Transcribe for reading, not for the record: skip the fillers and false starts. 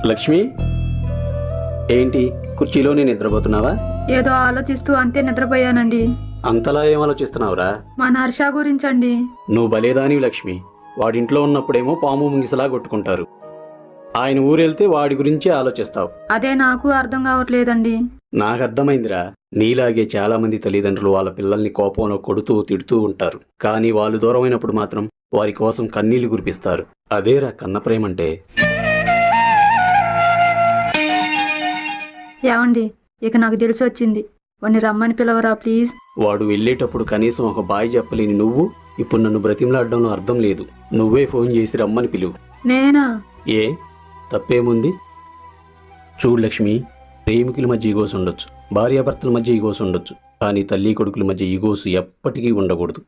లక్ష్మి, ఏంటి కుర్చీలోనే నిద్రపోతున్నావా? ఏదో ఆలోచిస్తూ అంతే నిద్రపోయానండి. అంతలా ఏం ఆలోచిస్తున్నావురా? మన హర్ష గురించండి. నువ్వు బలేదానివి లక్ష్మి. వాడింట్లో ఉన్నప్పుడేమో పాము ముంగిసలా కొట్టుకుంటారు. ఆయన ఊరెళ్తే వాడి గురించే ఆలోచిస్తావు. అదే నాకు అర్థం కావట్లేదండి. నాకు అర్థమైందిరా. నీలాగే చాలా మంది తల్లిదండ్రులు వాళ్ళ పిల్లల్ని కోపంలో కొడుతూ తిడుతూ ఉంటారు. కానీ వాళ్ళు దూరమైనప్పుడు మాత్రం వారి కోసం కన్నీళ్లు కురిపిస్తారు. అదేరా కన్నప్రేమంటే. ఏమండి, ఇక నాకు తెలిసి వచ్చింది. వాణ్ణి రమ్మని పిలవరా ప్లీజ్. వాడు వెళ్ళేటప్పుడు కనీసం ఒక బాయ్ చెప్పలేని నువ్వు ఇప్పుడు నన్ను బ్రతిమలాడడంలో అర్థం లేదు. నువ్వే ఫోన్ చేసి రమ్మని పిలువు. నేనా? ఏ తప్పేముంది? చూడు లక్ష్మి, ప్రేమికుల మధ్య ఈగోస్ ఉండొచ్చు, భార్యాభర్తల మధ్య ఈగోస్ ఉండొచ్చు, కానీ తల్లి కొడుకుల మధ్య ఈగోస్ ఎప్పటికీ ఉండకూడదు.